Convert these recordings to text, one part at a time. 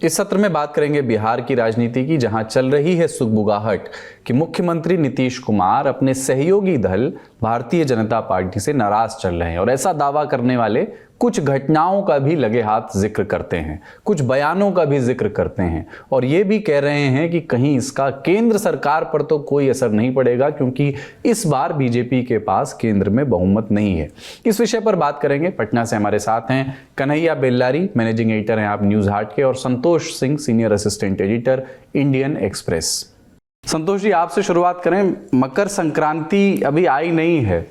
इस सत्र में बात करेंगे बिहार की राजनीति की, जहां चल रही है सुगबुगाहट कि मुख्यमंत्री नीतीश कुमार अपने सहयोगी दल भारतीय जनता पार्टी से नाराज चल रहे हैं और ऐसा दावा करने वाले कुछ घटनाओं का भी लगे हाथ जिक्र करते हैं, कुछ बयानों का भी जिक्र करते हैं और ये भी कह रहे हैं कि कहीं इसका केंद्र सरकार पर तो कोई असर नहीं पड़ेगा क्योंकि इस बार बीजेपी के पास केंद्र में बहुमत नहीं है। इस विषय पर बात करेंगे। पटना से हमारे साथ हैं कन्हैया बेल्लारी, मैनेजिंग एडिटर हैं आप न्यूज हाट के, और Santosh Singh, senior assistant editor, Indian Express. Santosh ji, आपसे शुरुआत करें। मकर संक्रांति अभी आई नहीं है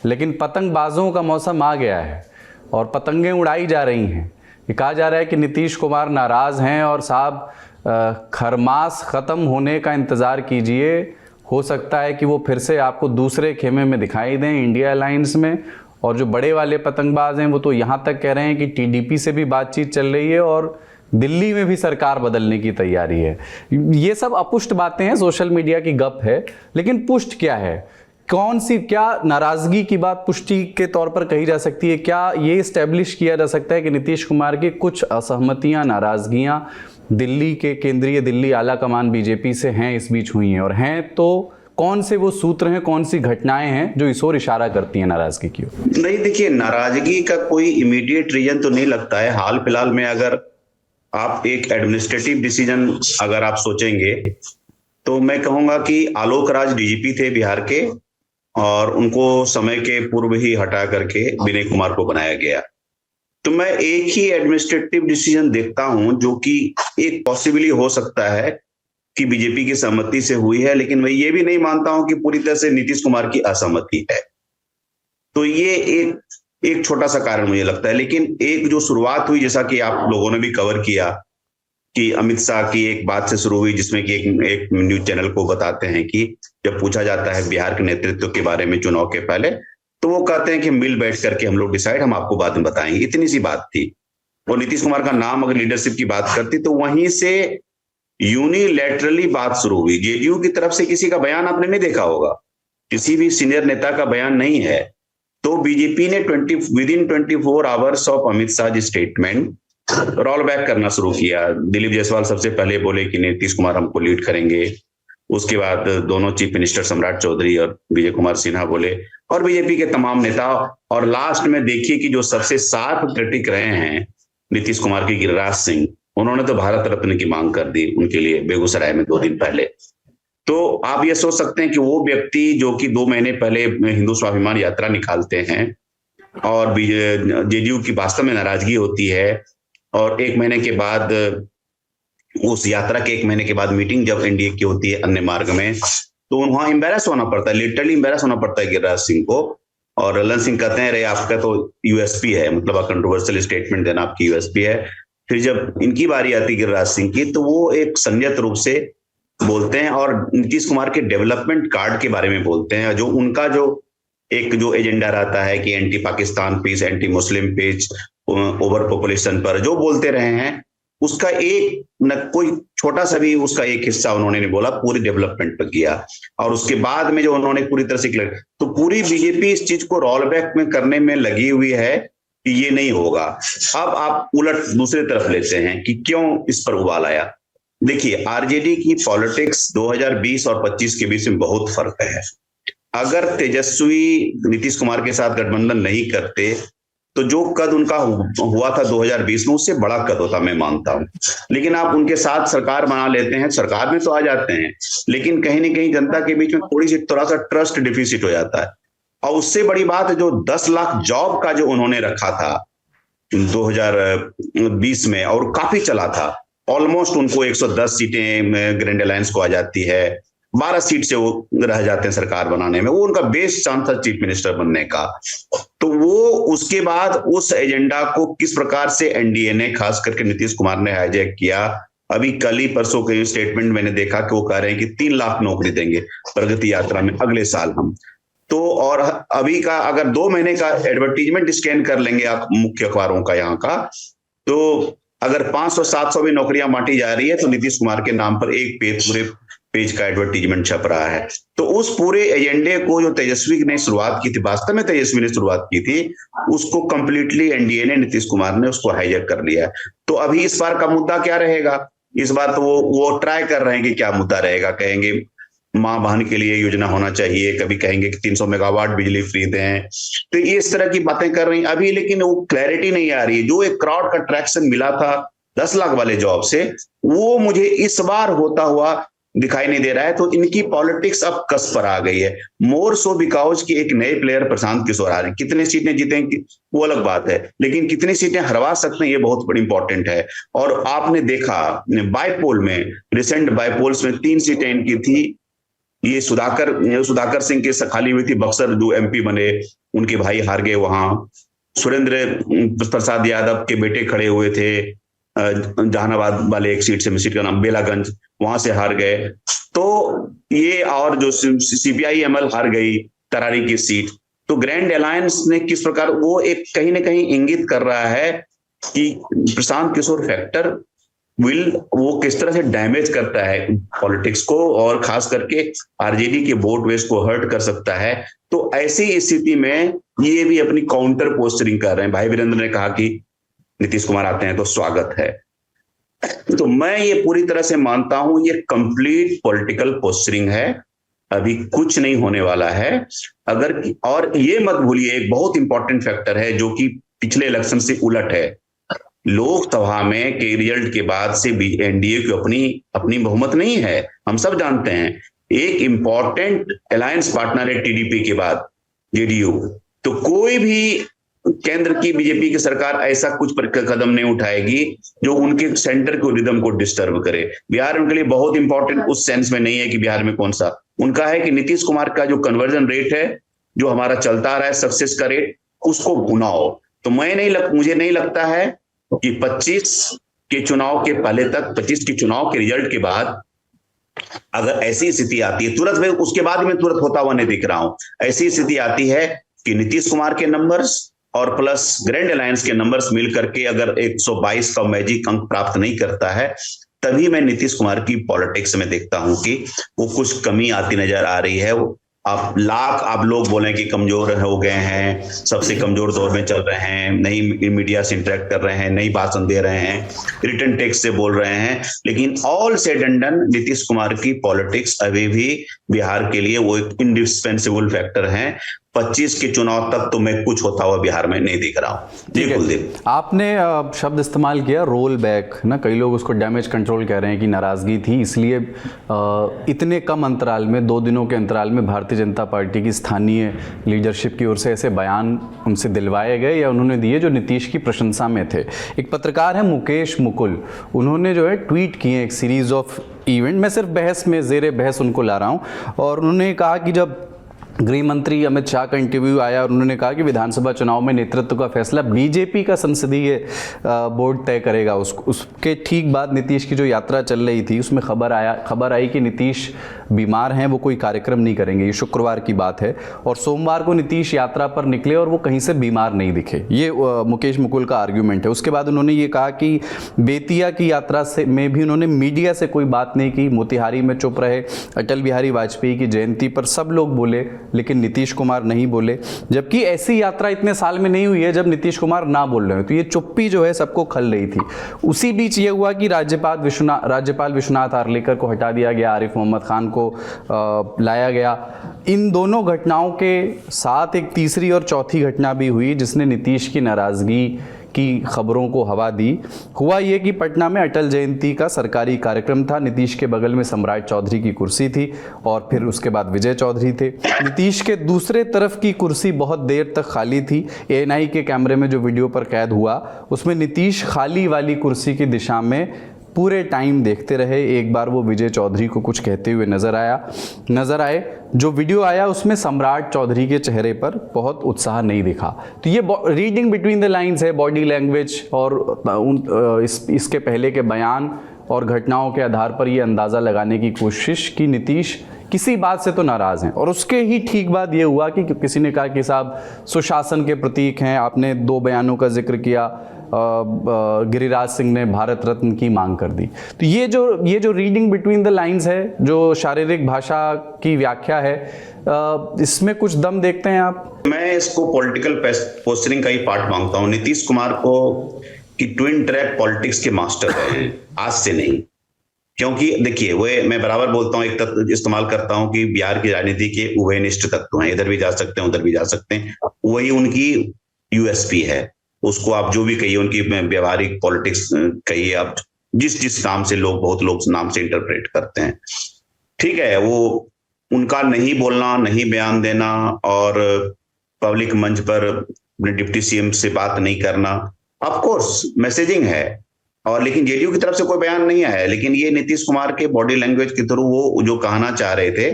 लेकिन पतंगबाजों का मौसम आ गया है और पतंगें उड़ाई जा रही हैं। ये कहा जा रहा है कि नीतीश कुमार नाराज हैं और साहब खरमास खत्म होने का इंतजार कीजिए, हो सकता है कि वो फिर से आपको दूसरे खेमे में दिखाई दें इंडिया अलायंस में। और जो बड़े वाले पतंगबाज हैं वो तो यहाँ तक कह रहे हैं कि टीडीपी से भी बातचीत चल रही है और दिल्ली में भी सरकार बदलने की तैयारी है। ये सब अपुष्ट बातें हैं, सोशल मीडिया की गप है, लेकिन पुष्ट क्या है? कौन सी, क्या नाराजगी की बात पुष्टि के तौर पर कही जा सकती है? क्या ये इस्टेब्लिश किया जा सकता है कि नीतीश कुमार की कुछ असहमतियां, नाराजगियां दिल्ली के केंद्रीय दिल्ली आला कमान बीजेपी से हैं, इस बीच हुई हैं, और हैं तो कौन से वो सूत्र हैं, कौन सी घटनाएं हैं जो इस ओर इशारा करती हैं नाराजगी की ओर? नहीं, देखिए, नाराजगी का कोई इमीडिएट रीजन तो नहीं लगता है। हाल फिलहाल में अगर आप एक एडमिनिस्ट्रेटिव डिसीजन अगर आप सोचेंगे तो मैं कहूंगा कि आलोक राज डीजीपी थे बिहार के और उनको समय के पूर्व ही हटा करके विनय कुमार को बनाया गया। तो मैं एक ही एडमिनिस्ट्रेटिव डिसीजन देखता हूं जो कि एक पॉसिबली हो सकता है कि बीजेपी की सहमति से हुई है, लेकिन मैं ये भी नहीं मानता हूं कि पूरी तरह से नीतीश कुमार की असहमति है। तो ये एक छोटा सा कारण मुझे लगता है। लेकिन एक जो शुरुआत हुई, जैसा कि आप लोगों ने भी कवर किया, कि अमित शाह की एक बात से शुरू हुई जिसमें कि एक न्यूज चैनल को बताते हैं कि जब पूछा जाता है बिहार के नेतृत्व के बारे में चुनाव के पहले, तो वो कहते हैं कि मिल बैठ करके हम लोग डिसाइड, हम आपको बाद में बताएंगे। इतनी सी बात थी। और नीतीश कुमार का नाम अगर लीडरशिप की बात करती तो वहीं से यूनिलैटरली बात शुरू हुई। जेडीयू की तरफ से किसी का बयान आपने नहीं देखा होगा, किसी भी सीनियर नेता का बयान नहीं है। तो बीजेपी ने within 24 hours of Amit Shah ji statement roll back करना शुरू किया। दिलीप जायसवाल सबसे पहले बोले कि नीतीश कुमार हमको लीड करेंगे। उसके बाद दोनों चीफ मिनिस्टर सम्राट चौधरी और विजय कुमार सिन्हा बोले, और बीजेपी के तमाम नेता। और लास्ट में देखिए कि जो सबसे शार्प क्रिटिक रहे हैं नीतीश कुमार के, गिरिराज सिंह, उन्होंने तो भारत रत्न की मांग कर दी उनके लिए बेगूसराय में 2 दिन पहले। तो आप ये सोच सकते हैं कि वो व्यक्ति जो कि 2 महीने पहले हिंदू स्वाभिमान यात्रा निकालते हैं और जेडीयू की वास्तव में नाराजगी होती है, और 1 महीने के बाद उस यात्रा के 1 महीने के बाद मीटिंग जब एनडीए की होती है अन्य मार्ग में, तो वहां एम्बेरस होना पड़ता है, लिटरली एम्बेरस होना पड़ता है गिरिराज सिंह को। और ललन सिंह कहते हैं, अरे आपका तो यूएसपी है, मतलब कंट्रोवर्शियल स्टेटमेंट देना आपकी यूएसपी है। फिर जब इनकी बारी आती है गिरिराज सिंह की, तो वो एक संयत रूप से बोलते हैं और नीतीश कुमार के डेवलपमेंट कार्ड के बारे में बोलते हैं, जो उनका जो एजेंडा रहता है कि anti Pakistan piece, anti Muslim piece, overpopulation पर जो बोलते रहे हैं, उसका एक न कोई छोटा सा भी उसका एक हिस्सा उन्होंने नहीं बोला, पूरी डेवलपमेंट पर किया। और उसके बाद में जो उन्होंने पूरी तरह से क्लियर, तो पूरी बीजेपी इस चीज को रोल बैक में करने में लगी हुई है कि ये नहीं होगा। अब आप उलट दूसरी तरफ लेते हैं कि क्यों इस पर उबाल आया। देखिए, आरजेडी की पॉलिटिक्स 2020 और 25 के बीच में बहुत फर्क है। अगर तेजस्वी नीतीश कुमार के साथ गठबंधन नहीं करते तो जो कद उनका हुआ था 2020 में, उससे बड़ा कद होता, मैं मानता हूं। लेकिन आप उनके साथ सरकार बना लेते हैं, सरकार में तो आ जाते हैं, लेकिन कहीं ना कहीं जनता के बीच में थोड़ा सा ट्रस्ट डिफिसिट हो जाता है। और उससे बड़ी बात है, जो 10 लाख जॉब का जो उन्होंने रखा था 2020 में, और काफी चला था, ऑलमोस्ट उनको 110 सीटें ग्रैंड अलायंस को आ जाती है, 12 सीट से वो रह जाते हैं सरकार बनाने में। वो उनका बेस्ट चांस था चीफ मिनिस्टर बनने का। तो वो उसके बाद उस एजेंडा को किस प्रकार से एनडीए ने, खास करके नीतीश कुमार ने हाईजैक किया। अभी कल ही परसों के स्टेटमेंट मैंने देखा कि वो कह रहे हैं कि 3 लाख नौकरी देंगे प्रगति यात्रा में अगले साल हम। तो और अभी का अगर 2 महीने का एडवर्टीजमेंट स्कैन कर लेंगे आप मुख्य अखबारों का यहाँ का, तो अगर 500-700 भी नौकरियां बांटी जा रही है तो नीतीश कुमार के नाम पर एक पेज पूरे पेज का एडवर्टीजमेंट छप रहा है। तो उस पूरे एजेंडे को जो तेजस्वी ने शुरुआत की थी, वास्तव में तेजस्वी ने शुरुआत की थी, उसको कंप्लीटली एनडीए ने, नीतीश कुमार ने उसको हाईजैक कर लिया है। तो अभी इस बार का मुद्दा क्या रहेगा? इस बार तो वो ट्राई कर रहे हैं कि क्या मुद्दा रहेगा। कहेंगे मां बहन के लिए योजना होना चाहिए, कभी कहेंगे कि 300 मेगावाट बिजली फ्री दें, तो ये इस तरह की बातें कर रही हैं अभी, लेकिन वो क्लैरिटी नहीं आ रही है। जो एक क्राउड का ट्रैक्शन मिला था 10 लाख वाले जॉब से, वो मुझे इस बार होता हुआ दिखाई नहीं दे रहा है। तो इनकी पॉलिटिक्स अब कस पर आ गई है, मोर सो बिकॉज की एक नए प्लेयर प्रशांत किशोर आ रहे हैं। कितनी सीटें जीतेंगे वो अलग बात है, लेकिन कितनी सीटें हरवा सकते हैं ये बहुत बड़ी इंपॉर्टेंट है। और आपने देखा बाईपोल में, रिसेंट बाईपोल्स में 3 सीटें इनकी थी। ये सुधाकर सिंह की खाली हुई थी, बक्सर जो एमपी बने, उनके भाई हार गए वहां। सुरेंद्र प्रसाद यादव के बेटे खड़े हुए थे जहानाबाद वाले एक सीट से, सीट का नाम बेलागंज, वहां से हार गए। तो ये, और जो सीपीआई-एमएल हार गई तरारी की सीट। तो ग्रैंड अलायंस ने किस प्रकार, वो एक कहीं ना कहीं इंगित कर रहा है कि प्रशांत किशोर फैक्टर वो किस तरह से डैमेज करता है पॉलिटिक्स को, और खास करके आरजेडी के वोट बेस को हर्ट कर सकता है। तो ऐसी स्थिति में ये भी अपनी काउंटर पोस्टरिंग कर रहे हैं। भाई वीरेंद्र ने कहा कि नीतीश कुमार आते हैं तो स्वागत है। तो मैं ये पूरी तरह से मानता हूं ये कंप्लीट पॉलिटिकल पोस्टरिंग है, अभी कुछ नहीं होने वाला है। अगर, और ये मत भूलिए एक बहुत इंपॉर्टेंट फैक्टर है जो कि पिछले इलेक्शन से उलट है। लोकसभा में के रिजल्ट के बाद से एनडीए की अपनी बहुमत नहीं है, हम सब जानते हैं। एक इंपॉर्टेंट अलायंस पार्टनर है टीडीपी के बाद जेडीयू। तो कोई भी केंद्र की बीजेपी की सरकार ऐसा कुछ कदम नहीं उठाएगी जो उनके सेंटर को रिदम को डिस्टर्ब करे। बिहार उनके लिए बहुत इंपॉर्टेंट उस सेंस में नहीं है कि बिहार में कौन सा, उनका है कि नीतीश कुमार का जो कन्वर्जन रेट है, जो हमारा चलता रहा है सक्सेस का रेट, उसको भुनाओ। तो मुझे नहीं लगता है कि 25 के चुनाव के पहले तक, 25 के चुनाव के रिजल्ट के बाद अगर ऐसी स्थिति आती है तुरंत, में उसके बाद मैं तुरंत होता हुआ नहीं दिख रहा हूं, ऐसी स्थिति आती है कि नीतीश कुमार के नंबर्स और प्लस ग्रैंड अलायंस के नंबर्स मिल करके अगर 122 का मैजिक अंक प्राप्त नहीं करता है, तभी मैं नीतीश कुमार की पॉलिटिक्स में देखता हूं कि वो कुछ कमी आती नजर आ रही है। आप लोग बोलें कि कमजोर हो गए हैं, सबसे कमजोर दौर में चल रहे हैं, नहीं मीडिया से इंटरेक्ट कर रहे हैं, नहीं भाषण दे रहे हैं, रिटर्न टेक्स्ट से बोल रहे हैं, लेकिन all said and done Nitish Kumar की पॉलिटिक्स अभी भी बिहार के लिए वो एक इंडिस्पेंसिबल फैक्टर है। 25 के चुनाव तक तो मैं कुछ होता हुआ बिहार में नहीं दिख रहा हूं। जी कुलदीप, आपने शब्द इस्तेमाल किया रोल बैक ना, कई लोग उसको डैमेज कंट्रोल कह रहे हैं कि नाराजगी थी, इसलिए इतने कम अंतराल में, 2 दिनों के अंतराल में भारतीय जनता पार्टी की स्थानीय लीडरशिप की ओर से ऐसे बयान उनसे दिलवाए गए या उन्होंने दिए जो नीतीश की प्रशंसा में थे। एक पत्रकार है मुकेश मुकुल, उन्होंने जो है ट्वीट किए एक सीरीज ऑफ इवेंट, मैं सिर्फ बहस में ज़ेरे बहस उनको ला रहा हूँ, और उन्होंने कहा कि जब गृह मंत्री अमित शाह का इंटरव्यू आया और उन्होंने कहा कि विधानसभा चुनाव में नेतृत्व का फैसला बीजेपी का संसदीय बोर्ड तय करेगा। उसके ठीक बाद नीतीश की जो यात्रा चल रही थी उसमें खबर आई कि नीतीश बीमार हैं, वो कोई कार्यक्रम नहीं करेंगे। ये शुक्रवार की बात है और सोमवार को नीतीश यात्रा पर निकले और वो कहीं से बीमार नहीं दिखे। ये मुकेश मुकुल का आर्ग्यूमेंट है। उसके बाद उन्होंने ये कहा कि बेतिया की यात्रा से में भी उन्होंने मीडिया से कोई बात नहीं की, मोतिहारी में चुप रहे, अटल बिहारी वाजपेयी की जयंती पर सब लोग बोले लेकिन नीतीश कुमार नहीं बोले, जबकि ऐसी यात्रा इतने साल में नहीं हुई है जब नीतीश कुमार ना बोल रहे हो। तो ये चुप्पी जो है सबको खल रही थी। उसी बीच ये हुआ कि राज्यपाल विश्वनाथ आर्लेकर को हटा दिया गया, आरिफ मोहम्मद खान को लाया गया। इन दोनों घटनाओं के साथ एक तीसरी और चौथी घटना भी हुई जिसने नीतीश की नाराजगी की खबरों को हवा दी। हुआ ये कि पटना में अटल जयंती का सरकारी कार्यक्रम था, नीतीश के बगल में सम्राट चौधरी की कुर्सी थी और फिर उसके बाद विजय चौधरी थे। नीतीश के दूसरे तरफ की कुर्सी बहुत देर तक खाली थी। एएनआई के कैमरे में जो वीडियो पर कैद हुआ उसमें नीतीश खाली वाली कुर्सी की दिशा में पूरे टाइम देखते रहे। एक बार वो विजय चौधरी को कुछ कहते हुए नजर आए। जो वीडियो आया उसमें सम्राट चौधरी के चेहरे पर बहुत उत्साह नहीं दिखा। तो ये रीडिंग बिटवीन द लाइंस है, बॉडी लैंग्वेज और इसके पहले के बयान और घटनाओं के आधार पर ये अंदाज़ा लगाने की कोशिश कि नीतीश किसी बात से तो नाराज़ हैं। और उसके ही ठीक बाद ये हुआ कि किसी ने कहा कि साहब सुशासन के प्रतीक हैं, आपने 2 बयानों का जिक्र किया, गिरिराज सिंह ने भारत रत्न की मांग कर दी। तो ये जो रीडिंग बिटवीन द लाइंस है, जो शारीरिक भाषा की व्याख्या है, इसमें कुछ दम देखते हैं आप? मैं इसको पॉलिटिकल पोस्टरिंग का ही पार्ट मांगता हूं। नीतीश कुमार को कि ट्विन ट्रैक पॉलिटिक्स के मास्टर हैं, आज से नहीं। क्योंकि देखिए, वो मैं बराबर बोलता हूं, एक तत्व इस्तेमाल करता हूं कि बिहार की राजनीति के उभयनिष्ठ तत्व हैं, इधर भी जा सकते हैं उधर भी जा सकते हैं, वही उनकी यूएसपी है। उसको आप जो भी कहिए, उनकी व्यवहारिक पॉलिटिक्स कहिए, आप जिस जिस नाम से बहुत लोग नाम से इंटरप्रेट करते हैं, ठीक है। वो उनका नहीं बोलना, नहीं बयान देना और पब्लिक मंच पर डिप्टी सीएम से बात नहीं करना, ऑफ कोर्स मैसेजिंग है। और लेकिन जेडीयू की तरफ से कोई बयान नहीं आया है। लेकिन ये नीतीश कुमार के बॉडी लैंग्वेज के थ्रू वो जो कहना चाह रहे थे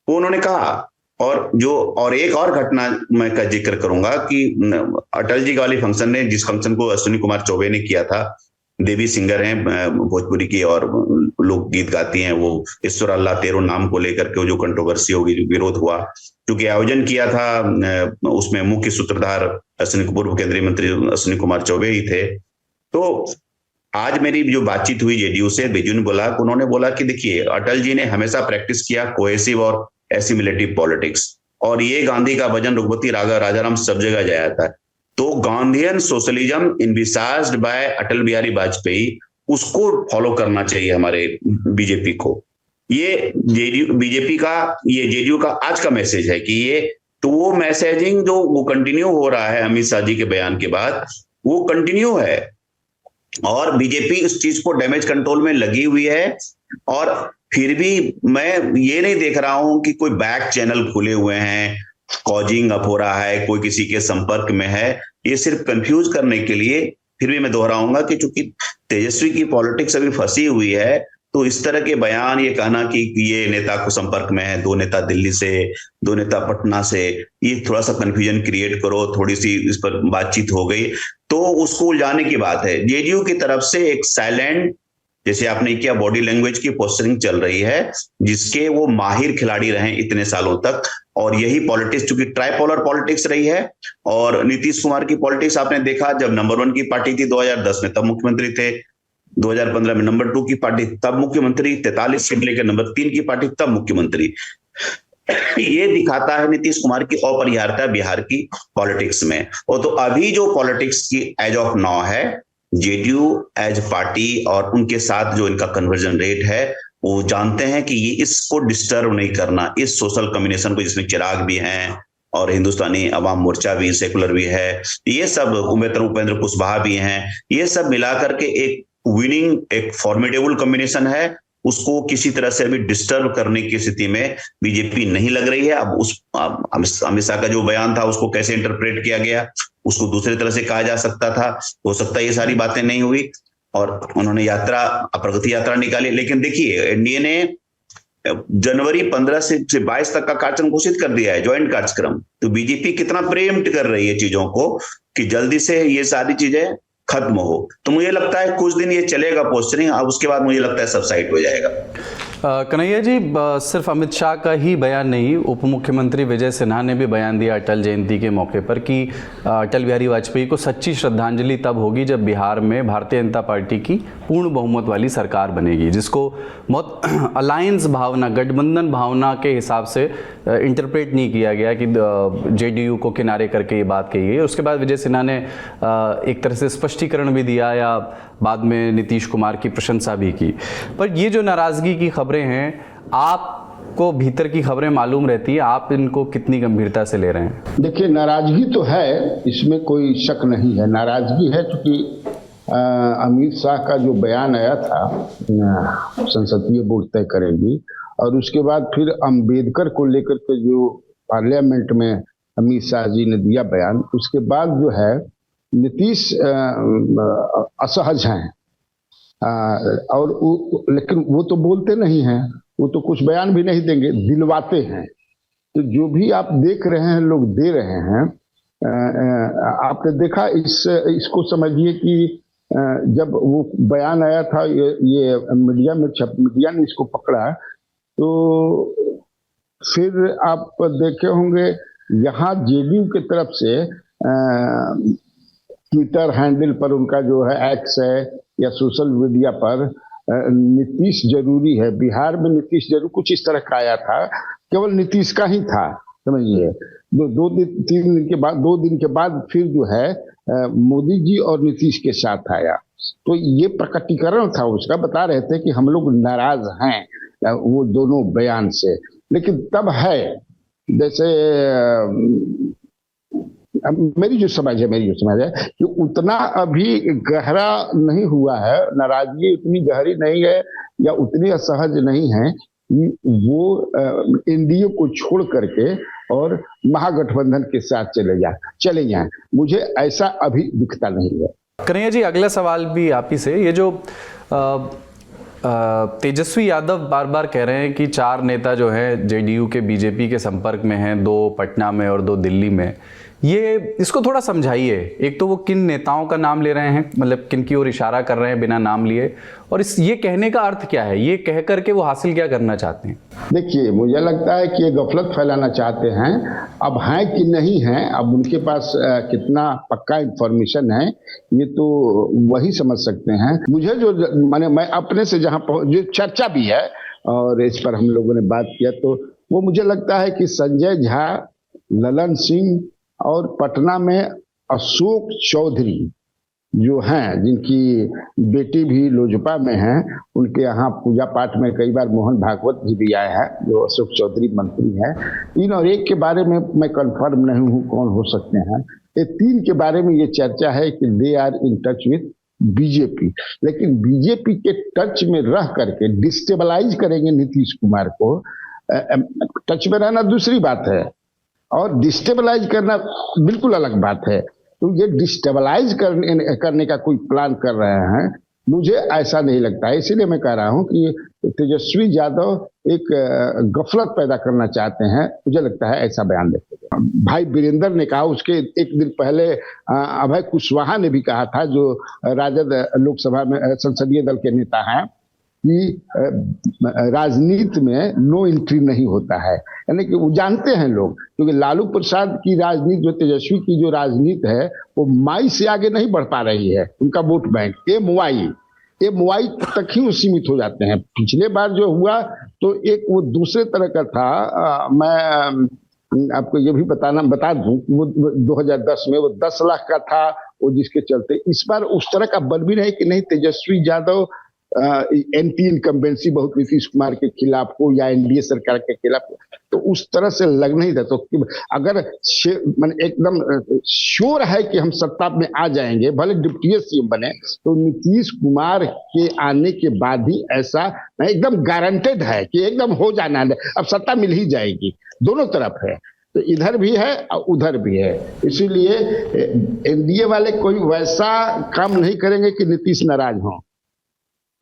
वो उन्होंने कहा। और एक और घटना मैं का जिक्र करूंगा कि अटल जी वाली फंक्शन ने, जिस फंक्शन को अश्विनी कुमार चौबे ने किया था, देवी सिंगर हैं भोजपुरी की और लोग गीत गाती हैं, वो ईश्वर अल्लाह तेरो नाम को लेकर के जो कंट्रोवर्सी होगी, जो विरोध हुआ, क्योंकि आयोजन किया था उसमें मुख्य सूत्रधार पूर्व केंद्रीय मंत्री अश्विनी कुमार चौबे ही थे। तो आज मेरी जो बातचीत हुई जेडीयू से, जेडीयू ने बोला, उन्होंने बोला कि देखिए, अटल जी ने हमेशा प्रैक्टिस किया कोहेसिव और एसिमिलेटिव पॉलिटिक्स, और ये गांधी का भजन रघुपति राजाराम सब जगह जाया था। तो Gandhian socialism इनविसाज्ड bye Atal Bihari Vajpayee, उसको फॉलो करना चाहिए हमारे बीजेपी को। ये बीजेपी का, ये जेडीयू का आज का मैसेज है कि ये, तो वो मैसेजिंग जो वो कंटिन्यू हो रहा है अमित शाह जी के बयान के बाद, वो कंटिन्यू है। और बीजेपी इस चीज को डैमेज कंट्रोल में लगी हुई है। और फिर भी मैं ये नहीं देख रहा हूं कि कोई बैक चैनल खुले हुए हैं, कॉजिंग अप हो रहा है, कोई किसी के संपर्क में है। ये सिर्फ कंफ्यूज करने के लिए, फिर भी मैं दोहराऊंगा कि चूंकि तेजस्वी की पॉलिटिक्स अभी फंसी हुई है, तो इस तरह के बयान, ये कहना कि ये नेता को संपर्क में है, 2 नेता दिल्ली से, 2 नेता पटना से, ये थोड़ा सा कंफ्यूजन क्रिएट करो, थोड़ी सी इस पर बातचीत हो गई तो उसको उलझाने की बात है। जेडीयू की तरफ से एक साइलेंट, जैसे आपने किया, बॉडी लैंग्वेज की पोस्टरिंग चल रही है, जिसके वो माहिर खिलाड़ी रहे इतने सालों तक। और यही पॉलिटिक्स, चूंकि ट्राइपोलर पॉलिटिक्स रही है। और नीतीश कुमार की पॉलिटिक्स आपने देखा, जब नंबर 1 की पार्टी थी 2010 में, तब मुख्यमंत्री थे। 2015 में नंबर 2 की पार्टी, तब मुख्यमंत्री। 43 सीट लेकर नंबर 3 की पार्टी, तब मुख्यमंत्री। ये दिखाता है नीतीश कुमार की अपरिहार्यता बिहार की पॉलिटिक्स में। और तो अभी जो पॉलिटिक्स की एज ऑफ नाउ है, जेडीयू एज पार्टी और उनके साथ जो इनका कन्वर्जन रेट है, वो जानते हैं कि ये इसको डिस्टर्ब नहीं करना, इस सोशल कम्युनिकेशन को, जिसमें चिराग भी हैं और हिंदुस्तानी अवाम मोर्चा भी, सेकुलर भी है, ये सब, उपेंद्र कुशवाहा भी हैं, ये सब मिलाकर के एक विनिंग, एक फॉर्मिडेबल कॉम्बिनेशन है। उसको किसी तरह से अभी डिस्टर्ब करने की स्थिति में बीजेपी नहीं लग रही है। अब अमित शाह का जो बयान था, उसको कैसे इंटरप्रेट किया गया, उसको दूसरी तरह से कहा जा सकता था। हो सकता है ये सारी बातें नहीं हुई और उन्होंने प्रगति यात्रा निकाली। लेकिन देखिए, एनडीए ने जनवरी 15 से 22 तक का कार्यक्रम घोषित कर दिया है, ज्वाइंट कार्यक्रम। तो बीजेपी कितना प्रेम्प्ट कर रही है चीजों को कि जल्दी से ये सारी चीजें खत्म हो। तो मुझे लगता है कुछ दिन ये चलेगा पोस्टरिंग, अब उसके बाद मुझे लगता है सबसाइड हो जाएगा। कन्हैया जी, सिर्फ अमित शाह का ही बयान नहीं, उप मुख्यमंत्री विजय सिन्हा ने भी बयान दिया अटल जयंती के मौके पर कि अटल बिहारी वाजपेयी को सच्ची श्रद्धांजलि तब होगी जब बिहार में भारतीय जनता पार्टी की पूर्ण बहुमत वाली सरकार बनेगी, जिसको बहुत अलायंस भावना, गठबंधन भावना के हिसाब से इंटरप्रेट नहीं किया गया कि जेडीयू को किनारे करके ये बात कही गई। उसके बाद विजय सिन्हा ने एक तरह से स्पष्टीकरण भी दिया या बाद में नीतीश कुमार की प्रशंसा भी की। पर ये जो नाराजगी की खबरें हैं, आपको भीतर की खबरें मालूम रहती है, आप इनको कितनी गंभीरता से ले रहे हैं? देखिए, नाराजगी तो है, इसमें कोई शक नहीं है, नाराजगी है। क्योंकि अमित शाह का जो बयान आया था, संसदीय बोर्ड तय करेगी, और उसके बाद फिर अंबेडकर को लेकर के जो पार्लियामेंट में अमित शाह जी ने दिया बयान, उसके बाद जो है नीतीश असहज हैं। और लेकिन वो तो बोलते नहीं हैं, वो तो कुछ बयान भी नहीं देंगे, दिलवाते हैं। तो जो भी आप देख रहे हैं, लोग दे रहे हैं। आपने देखा, इसको समझिए कि जब वो बयान आया था, ये मीडिया ने इसको पकड़ा, तो फिर आप देखे होंगे यहाँ जेडीयू की तरफ से ट्विटर हैंडल पर उनका जो है एक्स है या सोशल मीडिया पर नीतीश जरूरी है, बिहार में नीतीश जरूर, कुछ इस तरह का आया था, केवल नीतीश का ही था, समझिए। दो दिन 3 दिन के बाद, 2 दिन के बाद फिर जो है मोदी जी और नीतीश के साथ आया। तो ये प्रकटीकरण था उसका, बता रहे थे कि हम लोग नाराज हैं वो दोनों बयान से। लेकिन तब है, जैसे मेरी जो समझ है कि उतना अभी गहरा नहीं हुआ है, नाराजगी उतनी गहरी नहीं है या उतनी असहज नहीं है वो एनडीए को छोड़ करके और महागठबंधन के साथ चले जाएं। मुझे ऐसा अभी दिखता नहीं है। कन्हैया जी, अगला सवाल भी आप ही से, ये जो तेजस्वी यादव बार बार कह रहे हैं कि 4 नेता जो हैं जेडीयू के बीजेपी के संपर्क में हैं, 2 पटना में और 2 दिल्ली में, ये इसको थोड़ा समझाइए। एक तो वो किन नेताओं का नाम ले रहे हैं, मतलब किन की ओर इशारा कर रहे हैं बिना नाम लिए, और ये कहने का अर्थ क्या है, ये कह करके वो हासिल क्या करना चाहते हैं? देखिए, मुझे लगता है कि ये गफलत फैलाना चाहते हैं। अब हैं कि नहीं हैं, अब उनके पास कितना पक्का इंफॉर्मेशन है ये तो वही समझ सकते हैं। मुझे जो मैं अपने से जहां जो चर्चा भी है और इस पर हम लोगों ने बात किया, तो वो मुझे लगता है कि संजय झा, ललन सिंह और पटना में अशोक चौधरी जो हैं, जिनकी बेटी भी लोजपा में है, उनके यहाँ पूजा पाठ में कई बार मोहन भागवत जी भी आए हैं, जो अशोक चौधरी मंत्री हैं। 3 और 1 के बारे में मैं कंफर्म नहीं हूँ कौन हो सकते हैं। ये 3 के बारे में ये चर्चा है कि they are in touch with BJP, लेकिन बीजेपी के टच में रह करके डिस्टेबलाइज करेंगे नीतीश कुमार को। टच में रहना दूसरी बात है और डिस्टेबलाइज करना बिल्कुल अलग बात है। तो ये डिस्टेबलाइज करने का कोई प्लान कर रहे हैं, मुझे ऐसा नहीं लगता है। इसीलिए मैं कह रहा हूं कि तेजस्वी यादव एक गफलत पैदा करना चाहते हैं, मुझे लगता है ऐसा बयान देते हैं। भाई वीरेंद्र ने कहा, उसके 1 दिन पहले अभय कुशवाहा ने भी कहा था, जो राजद लोकसभा में संसदीय दल के नेता हैं, कि राजनीति में नो एंट्री नहीं होता है। यानी कि वो जानते हैं लोग, क्योंकि लालू प्रसाद की राजनीति, जो तेजस्वी की जो राजनीति है, वो माई से आगे नहीं बढ़ पा रही है। उनका वोट बैंक एमवाई तक ही सीमित हो जाते हैं। पिछले बार जो हुआ तो एक वो दूसरे तरह का था। मैं आपको ये भी बता दूं, वो 2010 में वो 10 लाख का था, वो जिसके चलते इस बार उस तरह का बन भी नहीं कि नहीं तेजस्वी यादव एंटी इनकम्बेंसी बहुत नीतीश कुमार के खिलाफ हो या एनडीए सरकार के खिलाफ हो, तो उस तरह से लग नहीं था। तो अगर एकदम श्योर है कि हम सत्ता में आ जाएंगे, भले डिप्टी सीएम बने, तो नीतीश कुमार के आने के बाद ही ऐसा एकदम गारंटेड है कि एकदम हो जाना है, अब सत्ता मिल ही जाएगी। दोनों तरफ है, तो इधर भी है और उधर भी है। इसीलिए एनडीए वाले कोई वैसा काम नहीं करेंगे कि नीतीश नाराज हो,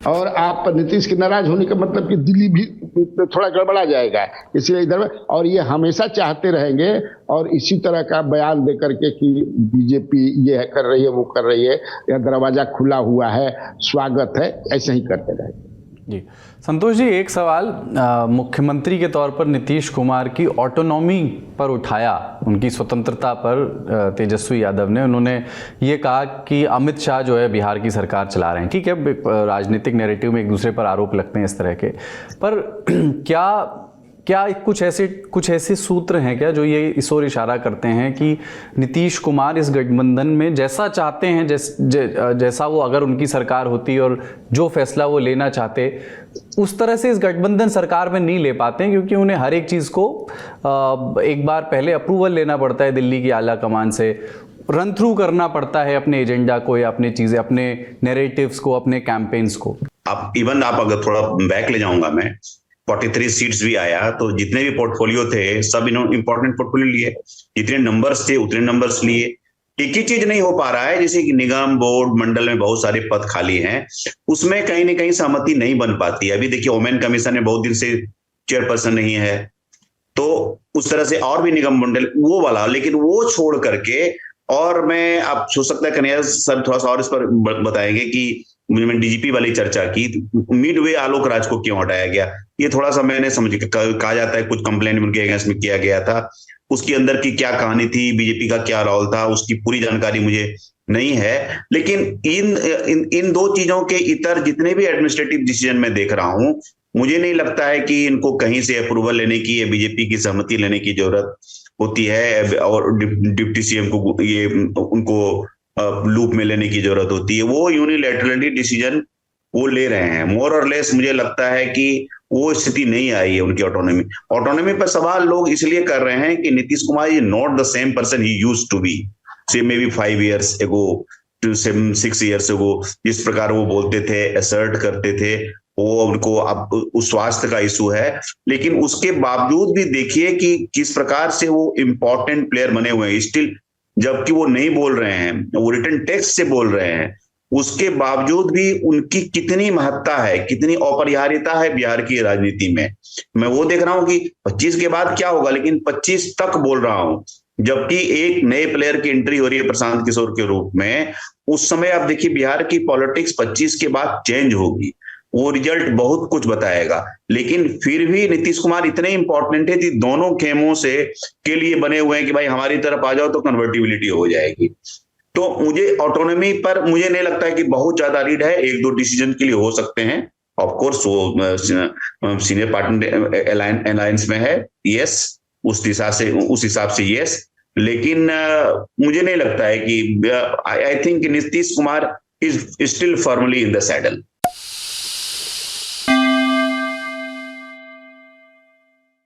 और आप नीतीश के नाराज होने का मतलब कि दिल्ली भी थोड़ा गड़बड़ा जाएगा। इसलिए इधर, और ये हमेशा चाहते रहेंगे और इसी तरह का बयान दे करके कि बीजेपी ये कर रही है, वो कर रही है, या दरवाजा खुला हुआ है, स्वागत है, ऐसे ही करते रहेंगे। जी संतोष जी, एक सवाल, मुख्यमंत्री के तौर पर नीतीश कुमार की ऑटोनॉमी पर उठाया, उनकी स्वतंत्रता पर तेजस्वी यादव ने। उन्होंने ये कहा कि अमित शाह जो है बिहार की सरकार चला रहे हैं। ठीक है, राजनीतिक नैरेटिव में एक दूसरे पर आरोप लगते हैं इस तरह के, पर क्या कुछ ऐसे सूत्र हैं क्या जो ये इस ओर इशारा करते हैं कि नीतीश कुमार इस गठबंधन में जैसा चाहते हैं, जैसा वो अगर उनकी सरकार होती और जो फैसला वो लेना चाहते, उस तरह से इस गठबंधन सरकार में नहीं ले पाते हैं, क्योंकि उन्हें हर एक चीज़ को एक बार पहले अप्रूवल लेना पड़ता है दिल्ली की आला कमान से, रन थ्रू करना पड़ता है अपने एजेंडा को या अपनी चीज़ें, अपने नैरेटिव्स को, अपने कैंपेन्स को। आप अगर थोड़ा बैक ले जाऊंगा मैं, 43 सीट्स भी आया, तो जितने भी पोर्टफोलियो थे सब इंपॉर्टेंट पोर्टफोलियो लिए, जितने नंबर्स थे उतने नंबर्स लिए। एक ही चीज नहीं हो पा रहा है, जैसे कि निगम, बोर्ड, मंडल में बहुत सारे पद खाली हैं, उसमें कहीं ना कहीं सहमति नहीं बन पाती है। अभी देखिए, वुमेन कमीशन में बहुत दिन से चेयरपर्सन नहीं है, तो उस तरह से और भी निगम मंडल वो वाला, लेकिन वो छोड़ करके, और मैं आप सोच सकता है कन्हैया सर थोड़ा सा और इस पर बताएंगे कि मैंने डीजीपी वाली चर्चा की, मिडवे आलोक राज को क्यों हटाया गया, ये थोड़ा सा मैंने कहा जाता है कुछ कंप्लेंट उनके अगेंस्ट में किया गया था, उसके अंदर की क्या कहानी थी, बीजेपी का क्या रोल था, उसकी पूरी जानकारी मुझे नहीं है। लेकिन इन दो चीजों के इतर जितने भी एडमिनिस्ट्रेटिव डिसीजन मैं देख रहा हूं, मुझे नहीं लगता है कि इनको कहीं से अप्रूवल लेने की या बीजेपी की सहमति लेने की जरूरत होती है और डिप्टी सीएम को ये उनको लूप में लेने की जरूरत होती है। वो यूनिलैटरली डिसीजन वो ले रहे हैं। मोर और लेस मुझे लगता है कि वो स्थिति नहीं आई है उनकी ऑटोनॉमी पर सवाल लोग इसलिए कर रहे हैं कि Nitish Kumar is not the same person he used to be say maybe 5 years ago to 6 years ago। जिस प्रकार वो बोलते थे, असर्ट करते थे, वो उनको अब उस स्वास्थ्य का इशू है। लेकिन उसके बावजूद भी देखिए कि किस प्रकार से वो इंपॉर्टेंट प्लेयर बने हुए हैं स्टिल, जबकि वो नहीं बोल रहे हैं, वो रिटन टेक्स्ट से बोल रहे हैं। उसके बावजूद भी उनकी कितनी महत्ता है, कितनी अपरिहार्यता है बिहार की राजनीति में। मैं वो देख रहा हूं कि 25 के बाद क्या होगा, लेकिन 25 तक बोल रहा हूं, जबकि एक नए प्लेयर की एंट्री हो रही है प्रशांत किशोर के रूप में। उस समय आप देखिए बिहार की पॉलिटिक्स 25 के बाद चेंज होगी, वो रिजल्ट बहुत कुछ बताएगा। लेकिन फिर भी नीतीश कुमार इतने इंपॉर्टेंट है कि दोनों खेमों से के लिए बने हुए हैं कि भाई हमारी तरफ आ जाओ तो कन्वर्टिबिलिटी हो जाएगी। तो मुझे ऑटोनॉमी पर मुझे नहीं लगता है कि बहुत ज्यादा रीड है, एक दो डिसीजन के लिए हो सकते हैं। ऑफ कोर्स वो सीनियर पार्टनर अलायंस में है, यस, उस हिसाब से यस। लेकिन मुझे नहीं लगता है कि I think Nitish Kumar is still firmly in the saddle.